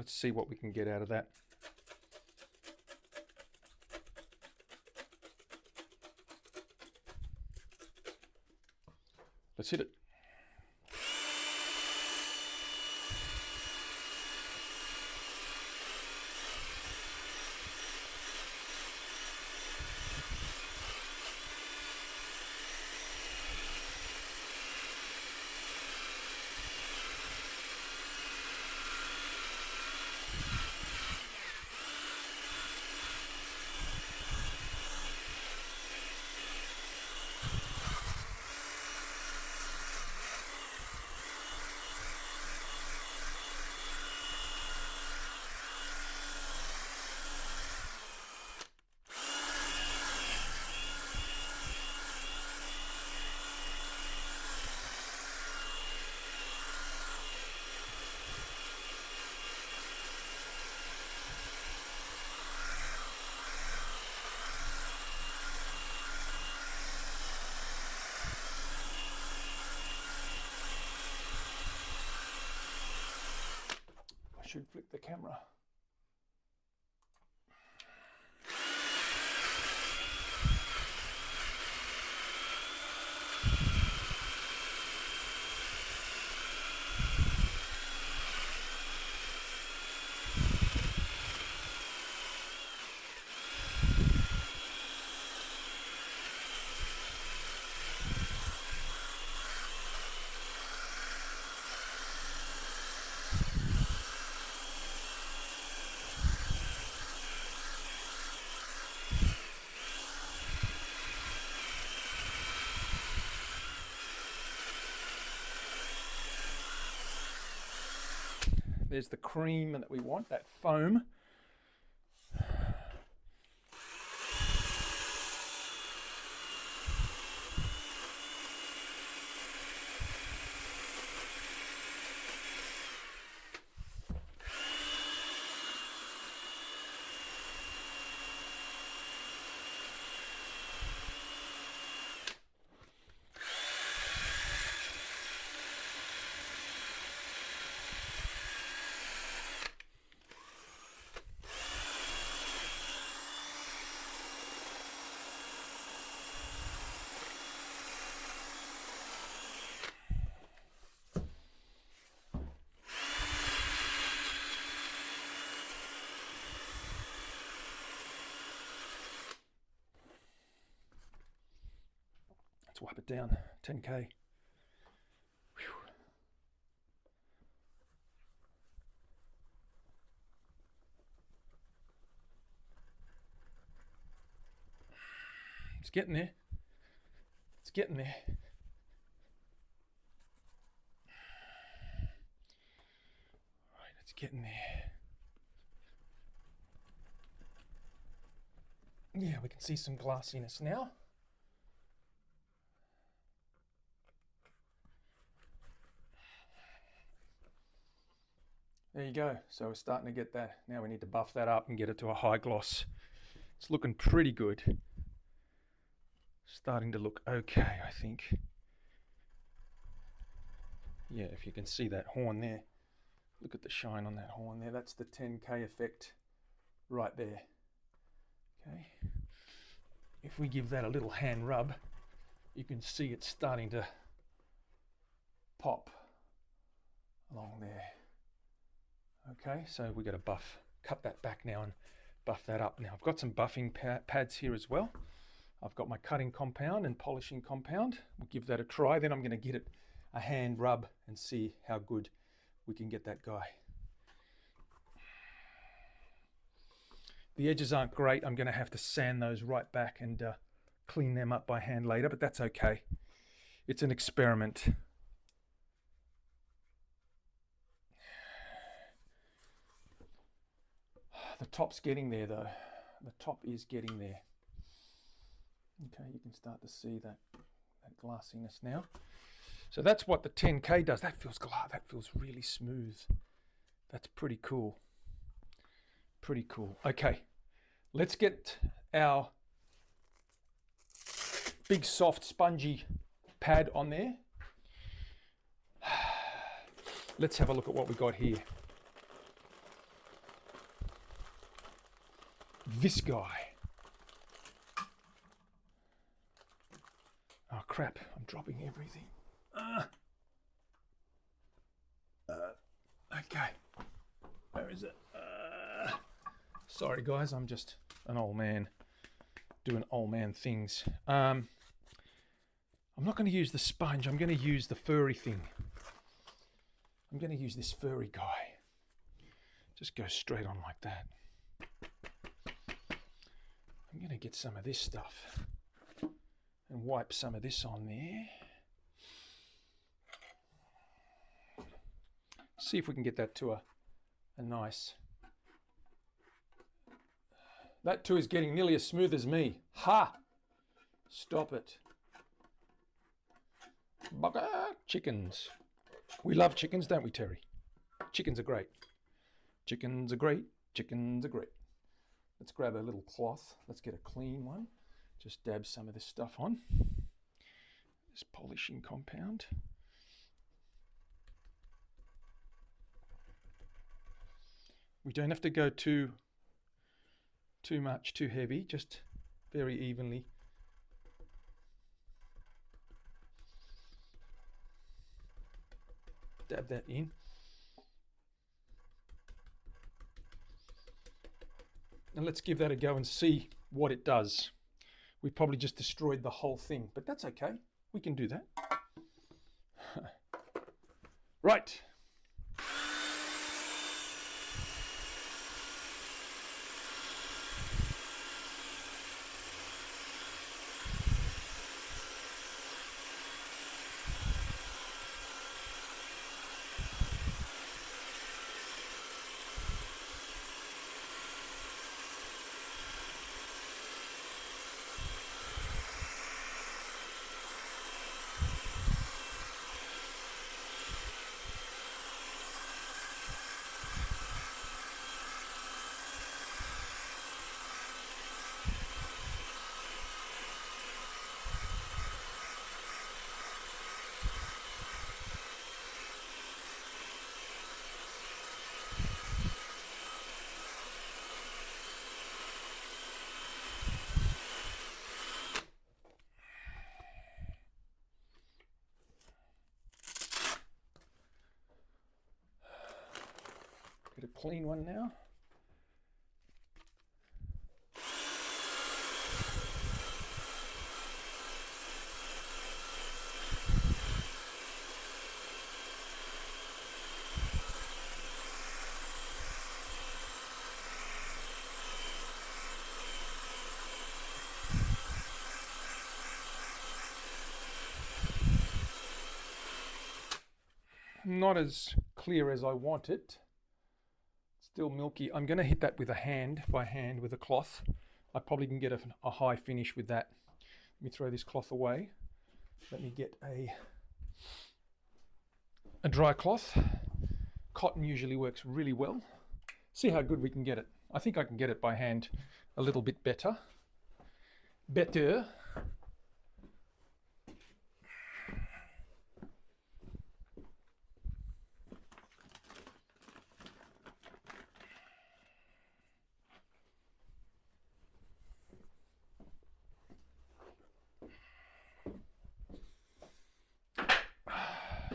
Let's see what we can get out of that. Let's hit it. Should flick the camera. There's the cream that we want, that foam. Let's wipe it down. 10K. Whew. It's getting there. It's getting there. All right, it's getting there. Yeah, we can see some glassiness now. There you go. So we're starting to get that. Now we need to buff that up and get it to a high gloss. It's looking pretty good. Starting to look okay, I think. Yeah, if you can see that horn there. Look at the shine on that horn there. That's the 10K effect right there. Okay. If we give that a little hand rub, you can see it's starting to pop along there. Okay, so we've got to cut that back now and buff that up. Now I've got some buffing pads here as well. I've got my cutting compound and polishing compound. We'll give that a try. Then I'm going to get it a hand rub and see how good we can get that guy. The edges aren't great. I'm going to have to sand those right back and clean them up by hand later, but that's okay. It's an experiment. The top's getting there though. The top is getting there. Okay, you can start to see that glassiness now. So that's what the 10K does. That feels really smooth. That's pretty cool. Pretty cool. Okay, let's get our big soft spongy pad on there. Let's have a look at what we got here. this guy. Oh crap, I'm dropping everything. Okay, where is it? Sorry guys, I'm just an old man doing old man things. I'm not going to use the sponge, I'm going to use the furry thing. I'm going to use this furry guy. Just go straight on like that. I'm going to get some of this stuff and wipe some of this on there. See if we can get that to a nice... That too is getting nearly as smooth as me. Ha! Stop it. Bugger! Chickens. We love chickens, don't we, Terry? Chickens are great. Chickens are great. Chickens are great. Let's grab a little cloth. Let's get a clean one. Just dab some of this stuff on. This polishing compound. We don't have to go too much, too heavy, just very evenly. Dab that in. And let's give that a go and see what it does. We probably just destroyed the whole thing, but that's okay. We can do that. Right. Get a clean one now. Not as clear as I want it. Still milky. I'm going to hit that with a hand, by hand, with a cloth. I probably can get a high finish with that. Let me throw this cloth away. Let me get a dry cloth. Cotton usually works really well. See how good we can get it. I think I can get it by hand a little bit better. Better.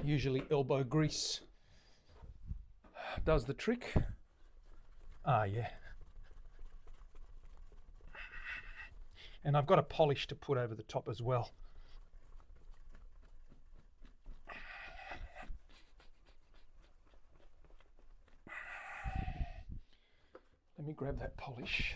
Usually elbow grease does the trick. Ah, yeah. And I've got a polish to put over the top as well. Let me grab that polish.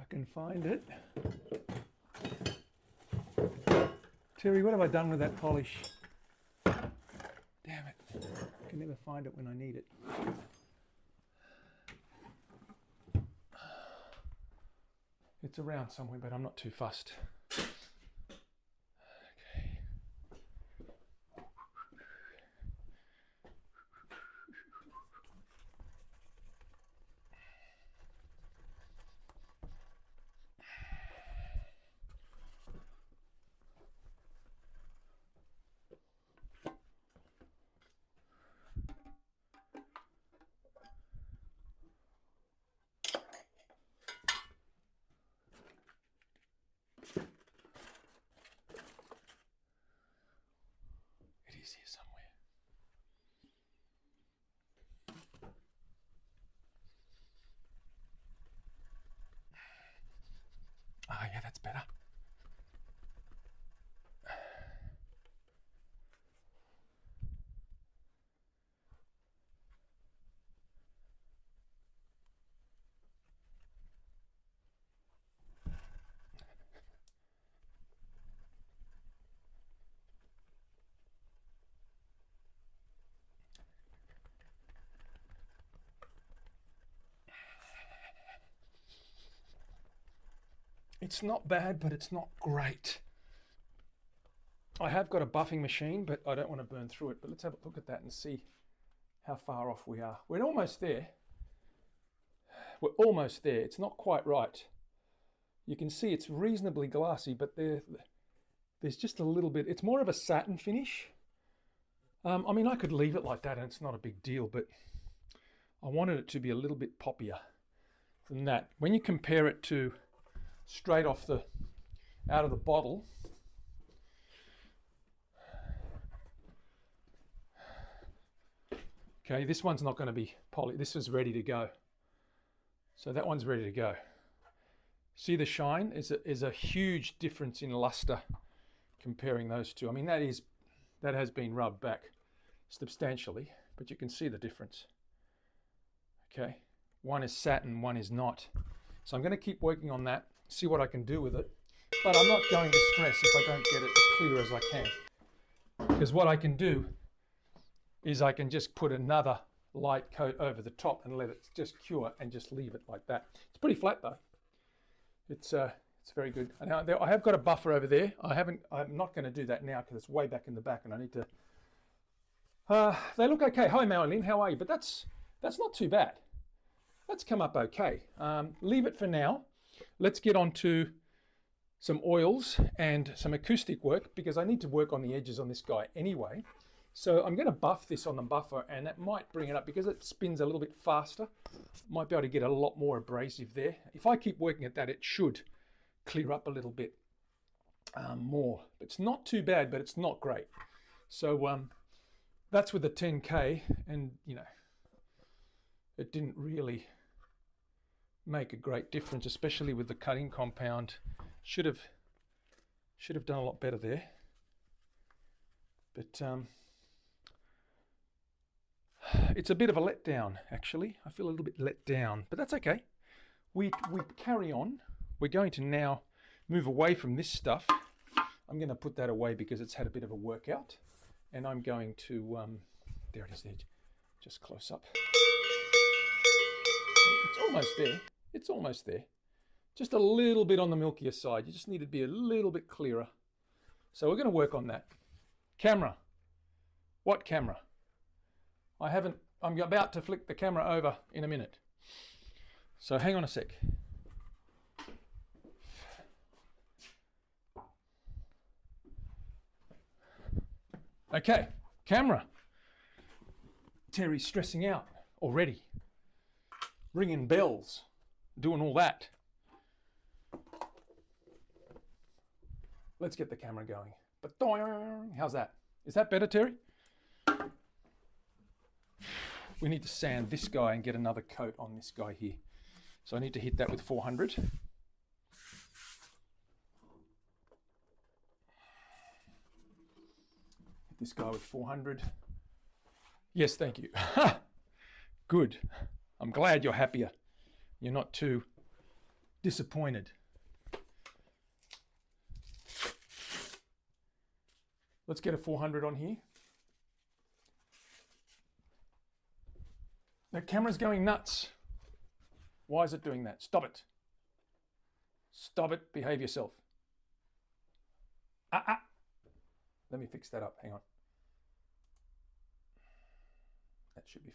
Can find it. Terry, what have I done with that polish? Damn it. I can never find it when I need it. It's around somewhere, but I'm not too fussed. It's not bad, but it's not great. I have got a buffing machine, but I don't want to burn through it. But let's have a look at that and see how far off we are. We're almost there. We're almost there. It's not quite right. You can see it's reasonably glassy, but there's just a little bit. It's more of a satin finish. I mean, I could leave it like that and it's not a big deal, but I wanted it to be a little bit poppier than that. When you compare it to straight off out of the bottle, okay, this one's not going to be polished. This is ready to go. So that one's ready to go. See the shine? Is a huge difference in luster comparing those two. I mean, that has been rubbed back substantially, but you can see the difference. Okay, one is satin, one is not. So I'm going to keep working on that, see what I can do with it. But I'm not going to stress if I don't get it as clear as I can. Because what I can do is I can just put another light coat over the top and let it just cure and just leave it like that. It's pretty flat though. It's very good. Now I have got a buffer over there. I'm not going to do that now because it's way back in the back and I need to. They look okay. Hi Marilyn, how are you? But that's not too bad. That's come up okay. Leave it for now. Let's get on to some oils and some acoustic work because I need to work on the edges on this guy anyway. So I'm going to buff this on the buffer and that might bring it up because it spins a little bit faster. Might be able to get a lot more abrasive there. If I keep working at that, it should clear up a little bit more. It's not too bad, but it's not great. So that's with the 10K and, you know, it didn't really make a great difference, especially with the cutting compound. Should have done a lot better there. But it's a bit of a letdown, actually. I feel a little bit let down, but that's okay. We carry on. We're going to now move away from this stuff. I'm going to put that away because it's had a bit of a workout. And I'm going to, there it is there, just close up. It's almost there. It's almost there. Just a little bit on the milkier side. You just need to be a little bit clearer. So we're going to work on that. Camera. What camera? I'm about to flick the camera over in a minute. So hang on a sec. Okay, camera. Terry's stressing out already. Ringing bells, doing all that. Let's get the camera going. But how's that? Is that better, Terry? We need to sand this guy and get another coat on this guy here. So I need to hit that with 400. Hit this guy with 400. Yes, thank you. Good. I'm glad you're happier. You're not too disappointed. Let's get a 400 on here. The camera's going nuts. Why is it doing that? Stop it. Stop it. Behave yourself. Let me fix that up. Hang on. That should be